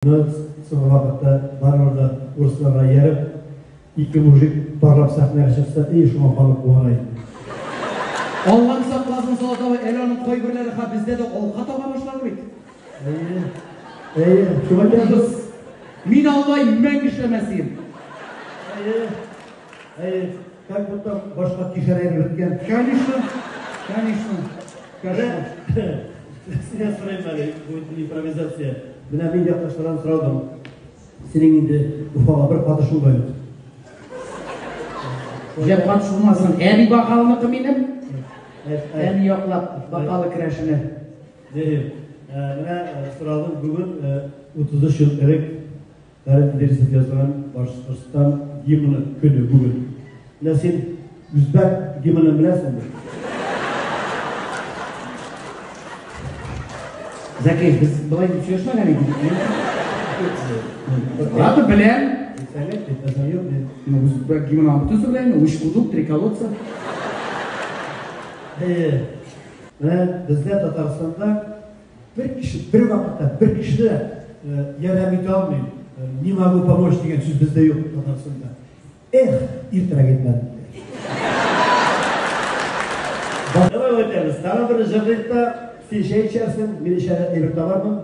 Соңғы вақытта бар орда орыстарға еріп, екі мужик барлап сахнаға шықса, шуңа халық қуанайды. Алған сақласын солатауы әлінің қой бірлері қа бізде де олқа тауға башлар бейді. Шуға дейміз. Мен албай мәң ішлемесейім. Как будто башқа кешерәйін біткен. Конечно. Сен сұрайым әлі, бұл импровизация. Мен мен жақташтардан сұрадым. Сенің енді Уфаға бір патышыл қойды. Жеп патышылмасын, әбі бақалыны қымейнім? Әбі яқлап бақалы кірәшіні. Мен сұрадым, бүгін 33 жыл әрек Тарих дәрісіп жазған Башқұртстан гимні күні бүгін. Мен сен Үзбек гимнін білесің бе? Зәкей, біз бұлай сөйші ма әлі? Ладно, білем. Үзбек гимн амытысы білем, үш құдық, три колодца. Бізде Татарстанда бір вақытта, бір кіші ярдәм ете алмайым. Не могу помочь деген сөз бізде жоқ Татарстанда. Иртіра кетмеді. Давай өтеміз. Тағы бір жағдайда сен шай ішерсің, мен ішері әйбір табармын.